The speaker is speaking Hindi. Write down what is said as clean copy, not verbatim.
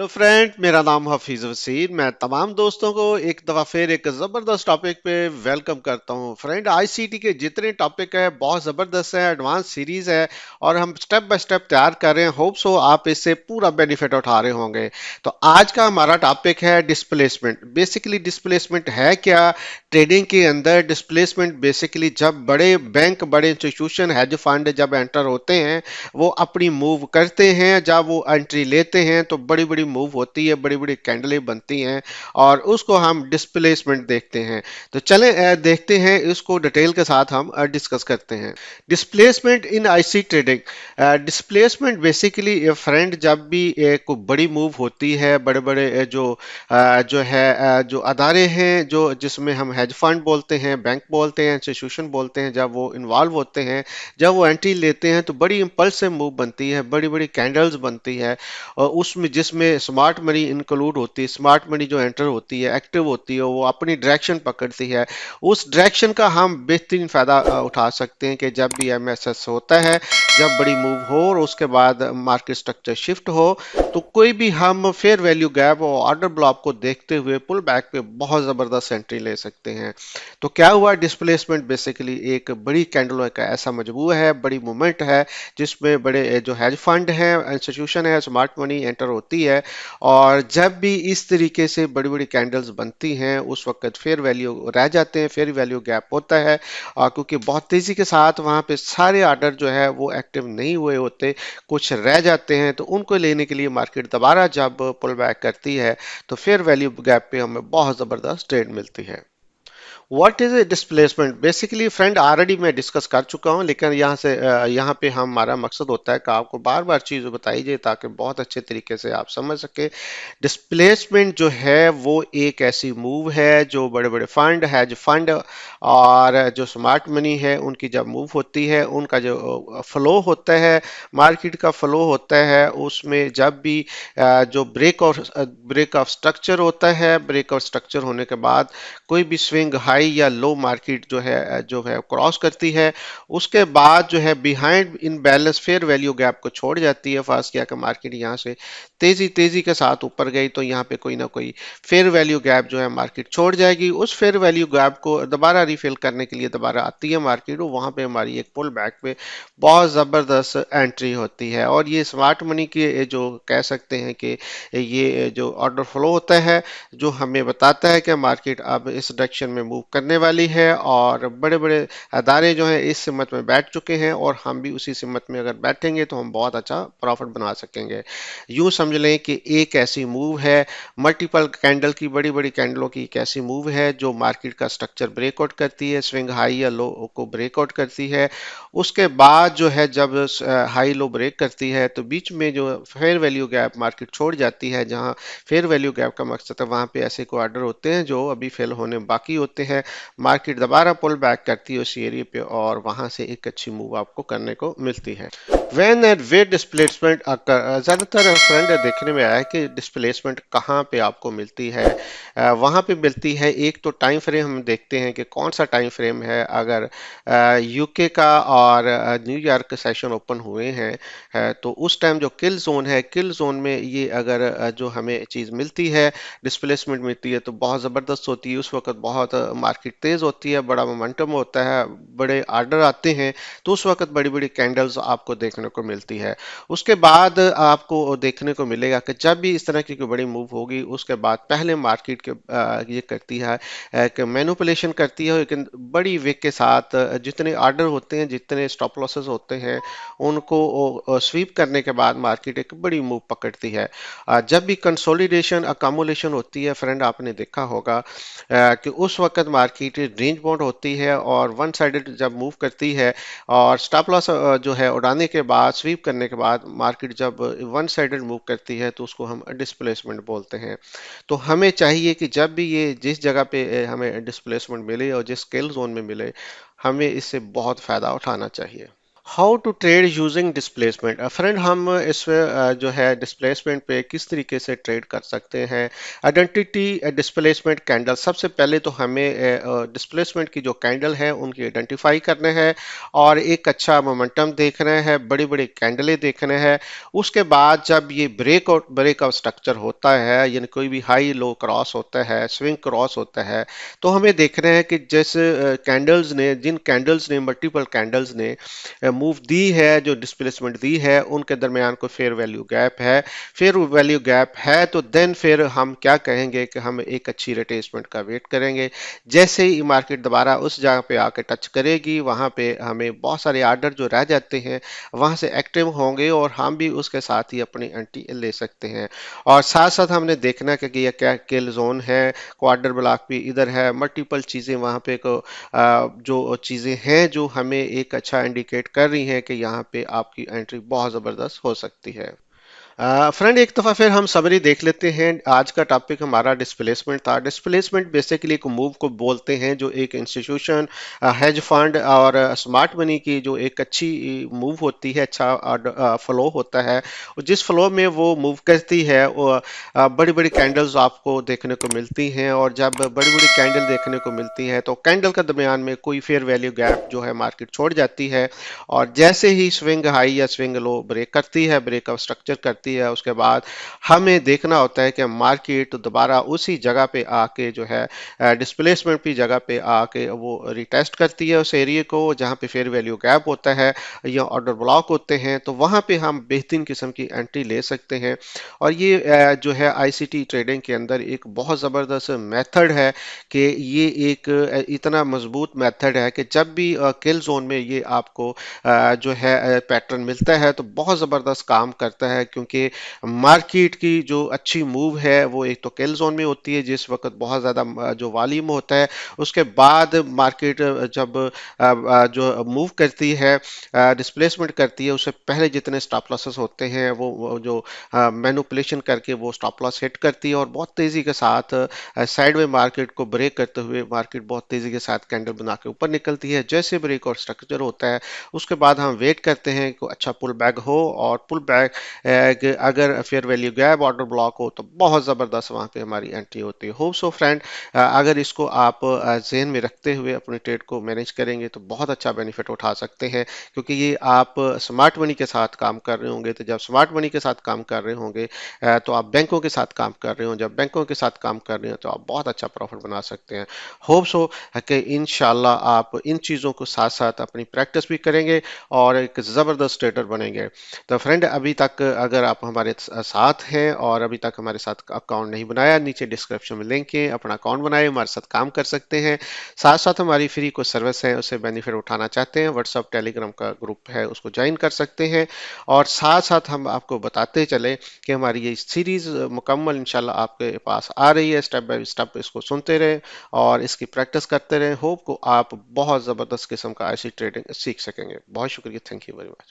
हेलो फ्रेंड, मेरा नाम हफीज वसीर। मैं तमाम दोस्तों को एक दफ़ा फिर एक ज़बरदस्त टॉपिक पे वेलकम करता हूं। फ्रेंड, आईसीटी के जितने टॉपिक है बहुत ज़बरदस्त है, एडवांस सीरीज़ है और हम स्टेप बाय स्टेप तैयार कर रहे हैं। होप सो आप इससे पूरा बेनिफिट उठा रहे होंगे। तो आज का हमारा टॉपिक है डिस्प्लेसमेंट। बेसिकली डिस्प्लेसमेंट है क्या? ट्रेडिंग के अंदर डिस्प्लेसमेंट बेसिकली जब बड़े बैंक, बड़े इंस्टीट्यूशन, हेज फंड जब एंटर होते हैं, वो अपनी मूव करते हैं। जब वो एंट्री लेते हैं तो बड़ी बड़ी मूव होती है, बड़ी बड़ी कैंडलें बनती हैं और उसको हम डिस्प्लेसमेंट देखते हैं। तो चलें देखते हैं, इसको डिटेल के साथ हम डिस्कस करते हैं। Displacement in IC trading. Displacement basically friend जब भी एक बड़ी मूव होती है, बड़े बड़े जो अदारे हैं, जो जिसमें हम हेज फंड बोलते हैं, बैंक बोलते हैं, इंस्टीट्यूशन बोलते हैं, जब वो इन्वॉल्व होते हैं, जब वो एंट्री लेते हैं तो बड़ी इंपल्सिव मूव बनती है, बड़ी बड़ी कैंडल्स बनती है और उसमें जिसमें स्मार्ट मनी इंक्लूड होती है। स्मार्ट मनी जो एंटर होती है, एक्टिव होती है, वो अपनी डायरेक्शन पकड़ती है। उस डायरेक्शन का हम बेहतरीन फायदा उठा सकते हैं कि जब भी एमएसएस होता है, जब बड़ी मूव हो और उसके बाद मार्केट स्ट्रक्चर शिफ्ट हो, तो कोई भी हम फेयर वैल्यू गैप और ऑर्डर ब्लॉक को देखते हुए पुल बैक पे बहुत जबरदस्त एंट्री ले सकते हैं। तो क्या हुआ? डिस्प्लेसमेंट बेसिकली एक बड़ी कैंडल का ऐसा मजबूर है, बड़ी मूवमेंट है, जिसमें बड़े जो हेज फंड है, इंस्टीट्यूशन है, स्मार्ट मनी एंटर होती है। और जब भी इस तरीके से बड़ी बड़ी कैंडल्स बनती हैं, उस वक्त फेयर वैल्यू रह जाते हैं, फेयर वैल्यू गैप होता है। और क्योंकि बहुत तेजी के साथ वहां पे सारे ऑर्डर जो है वो एक्टिव नहीं हुए होते, कुछ रह जाते हैं, तो उनको लेने के लिए मार्केट दोबारा जब पुल बैक करती है तो फेयर वैल्यू गैप पे हमें बहुत जबरदस्त ट्रेड मिलती है। What is a displacement? Basically friend already मैं डिस्कस कर चुका हूं, लेकिन यहाँ पे हमारा मकसद होता है कि आपको बार बार चीज़ बताई जाए ताकि बहुत अच्छे तरीके से आप समझ सके। डिस्प्लेसमेंट जो है वो एक ऐसी मूव है जो बड़े बड़े फंड, हेज फंड और जो स्मार्ट मनी है, उनकी जब मूव होती है, उनका जो फ्लो होता है, मार्केट का फ्लो होता है, उसमें जब भी जो ब्रेक ऑफ स्ट्रक्चर होता है, ब्रेक ऑफ स्ट्रक्चर होने के बाद कोई भी स्विंग हाई या लो मार्केट जो है क्रॉस करती है, उसके बाद जो है behind in balance fair value gap को छोड़ जाती है। फर्स्ट किया कि मार्केट यहाँ से तेजी तेजी के साथ ऊपर गई तो यहाँ पे कोई ना कोई फेयर वैल्यू गैप जो है मार्केट छोड़ जाएगी। उस फेयर वैल्यू गैप को दोबारा रिफिल करने के लिए दोबारा आती है मार्केट, और वहां पे हमारी एक पुल बैक पे बहुत जबरदस्त एंट्री होती है। और ये स्मार्ट मनी की जो कह सकते हैं कि ये जो ऑर्डर फ्लो होता है, जो हमें बताता है कि मार्केट अब इस डायरेक्शन में मूव करने वाली है और बड़े बड़े अदारे जो हैं इस सिमत में बैठ चुके हैं, और हम भी उसी सिमत में अगर बैठेंगे तो हम बहुत अच्छा प्रॉफिट बना सकेंगे। यूं समझ लें कि एक ऐसी मूव है, मल्टीपल कैंडल की, बड़ी बड़ी कैंडलों की एक ऐसी मूव है जो मार्केट का स्ट्रक्चर ब्रेकआउट करती है, स्विंग हाई या लो को ब्रेकआउट करती है। उसके बाद जो है जब हाई लो ब्रेक करती है तो बीच में जो फेयर वैल्यू गैप मार्केट छोड़ जाती है, जहां फेयर वैल्यू गैप का मकसद है वहां पे ऐसे को ऑर्डर होते हैं जो अभी फेल होने बाकी होते हैं। मार्केट दोबारा पुल बैक करती है उस एरिया पे और वहां से एक अच्छी मूव आपको करने को मिलती है। व्हेन एंड वेयर डिस्प्लेसमेंट अकर, ज्यादातर फ्रेंड देखने में आया है कि डिस्प्लेसमेंट कहाँ पे आपको मिलती है। वहां पे मिलती है, एक तो टाइम फ्रेम हम देखते हैं कि कौन सा टाइम फ्रेम है। अगर यूके का और न्यूयॉर्क सेशन ओपन हुए हैं तो उस टाइम जो किल जोन है, किल जोन में ये अगर जो हमें चीज़ मिलती है, डिस्प्लेसमेंट मिलती है, तो बहुत ज़बरदस्त होती है। उस वक्त बहुत मार्केट तेज़ होती है, बड़ा मोमेंटम होता है, बड़े आर्डर आते हैं, तो उस वक्त बड़ी बड़ी कैंडल्स आपको देखने को मिलती है। उसके बाद आपको देखने को मिलेगा कि जब भी इस तरह की कोई बड़ी मूव होगी, उसके बाद पहले मार्केट के ये करती है कि मैनिपुलेशन करती है, लेकिन बड़ी वेग के साथ जितने आर्डर होते हैं, जितने स्टॉप लॉसेस होते हैं, उनको स्वीप करने के बाद मार्केट एक बड़ी मूव पकड़ती है। जब भी कंसोलिडेशन अकामुलेशन होती है फ्रेंड, आपने देखा होगा कि उस वक्त मार्केट रेंज बाउंड होती है और वन साइडेड जब मूव करती है और स्टॉप लॉस जो है उड़ाने के बाद, स्वीप करने के बाद मार्केट जब वन साइडेड मूव करती है तो उसको हम डिस्प्लेसमेंट बोलते हैं। तो हमें चाहिए कि जब भी ये जिस जगह पे हमें डिस्प्लेसमेंट मिले और जिस स्केल जोन में मिले, हमें इससे बहुत फायदा उठाना चाहिए। How to trade using displacement friend, हम इस जो है डिस्प्लेसमेंट पे किस तरीके से ट्रेड कर सकते हैं। आइडेंटिटी डिस्प्लेसमेंट कैंडल, सबसे पहले तो हमें डिस्प्लेसमेंट की जो कैंडल है उनकी आइडेंटिफाई करने हैं और एक अच्छा मोमेंटम देखना है, बड़ी बड़ी कैंडलें देखने हैं। उसके बाद जब ये ब्रेकआउट स्ट्रक्चर होता है, यानी कोई भी हाई लो क्रॉस होता है, स्विंग क्रॉस होता है, तो हमें देखना है कि जैसे कैंडल्स ने जिन कैंडल्स ने मल्टीपल कैंडल्स ने मूव दी है, जो डिस्प्लेसमेंट दी है, उनके दरमियान कोई फेयर वैल्यू गैप है। फेयर वैल्यू गैप है तो देन फिर हम क्या कहेंगे कि हम एक अच्छी रिट्रेसमेंट का वेट करेंगे। जैसे ही मार्केट दोबारा उस जगह पे आके टच करेगी, वहां पे हमें बहुत सारे आर्डर जो रह जाते हैं वहां से एक्टिव होंगे और हम भी उसके साथ ही अपनी एंट्री ले सकते हैं। और साथ साथ हमने देखना कि ये क्या किल जोन है, क्वार्टर ब्लॉक भी इधर है, मल्टीपल चीजें वहां पे को जो चीज़ें हैं जो हमें एक अच्छा इंडिकेट कर रही हैं कि यहाँ पे आपकी एंट्री बहुत ज़बरदस्त हो सकती है। फ्रेंड, एक दफ़ा फिर हम समरी देख लेते हैं। आज का टॉपिक हमारा डिस्प्लेसमेंट था। डिस्प्लेसमेंट बेसिकली एक मूव को बोलते हैं जो एक इंस्टीट्यूशन, हेज फंड और स्मार्ट मनी की जो एक अच्छी मूव होती है, अच्छा फ्लो होता है। और जिस फ्लो में वो मूव करती है वो बड़ी बड़ी कैंडल्स आपको देखने को मिलती हैं, और जब बड़ी बड़ी कैंडल देखने को मिलती है तो कैंडल के दरमियान में कोई फेयर वैल्यू गैप जो है मार्केट छोड़ जाती है। और जैसे ही स्विंग हाई या स्विंग लो ब्रेक करती है, ब्रेकआउट स्ट्रक्चर करती है, उसके बाद हमें देखना होता है कि मार्केट दोबारा उसी जगह पे आके जो है डिस्प्लेसमेंट की जगह पे आके वो रिटेस्ट करती है उस एरिया को जहाँ पे फेयर वैल्यू गैप होता है या ऑर्डर ब्लॉक होते हैं, तो वहाँ पे हम बेहतरीन किस्म की एंट्री ले सकते हैं। और ये जो है आईसीटी ट्रेडिंग के अंदर एक बहुत ज़बरदस्त मेथड है कि ये एक इतना मजबूत मेथड है कि जब भी किल जोन में ये आपको जो है पैटर्न मिलता है तो बहुत ज़बरदस्त काम करता है, क्योंकि मार्केट की जो अच्छी मूव है वो एक तो किल जोन में होती है जिस वक्त बहुत ज़्यादा जो वॉल्यूम होता है। उसके बाद मार्केट जब जो मूव करती है, डिस्प्लेसमेंट करती है, उससे पहले जितने स्टॉप लॉसेस होते हैं वो जो मैनिपुलेशन करके वो स्टॉप लॉस हिट करती है और बहुत तेज़ी के साथ साइड में मार्केट को ब्रेक करते हुए मार्केट बहुत तेज़ी के साथ कैंडल बना के ऊपर निकलती है। जैसे ब्रेक और स्ट्रक्चर होता है उसके बाद हम वेट करते हैं कि अच्छा पुल बैक हो, और पुल बैक अगर fair value gap order block हो तो बहुत ज़बरदस्त वहाँ पे हमारी एंट्री होती है। होप सो फ्रेंड, अगर इसको आप जहन में रखते हुए अपने ट्रेड को मैनेज करेंगे तो बहुत अच्छा बेनिफिट उठा सकते हैं, क्योंकि ये आप स्मार्ट मनी के साथ काम कर रहे होंगे। तो जब स्मार्ट मनी के साथ काम कर रहे होंगे तो आप बैंकों के साथ काम कर रहे हो, जब बैंकों के साथ काम कर रहे हो तो आप बहुत अच्छा प्रॉफिट बना सकते हैं। होप सो कि इंशाल्लाह आप इन चीज़ों को साथ साथ अपनी प्रैक्टिस भी करेंगे और एक ज़बरदस्त ट्रेडर बनेंगे। तो फ्रेंड, अभी तक अगर आप हमारे साथ हैं और अभी तक हमारे साथ अकाउंट नहीं बनाया, नीचे डिस्क्रिप्शन में लिंक है, अपना अकाउंट बनाए, हमारे साथ काम कर सकते हैं। साथ साथ हमारी फ्री कुछ सर्विस है उससे बेनिफिट उठाना चाहते हैं, व्हाट्सअप टेलीग्राम का ग्रुप है उसको ज्वाइन कर सकते हैं। और साथ साथ हम आपको बताते चले कि हमारी ये सीरीज मुकम्मल इंशाल्लाह आपके पास आ रही है। स्टेप बाय स्टेप इसको सुनते रहें और इसकी प्रैक्टिस करते रहें। होप को आप बहुत ज़बरदस्त किस्म का ऐसी ट्रेडिंग सीख सकेंगे। बहुत शुक्रिया, थैंक यू वेरी मच।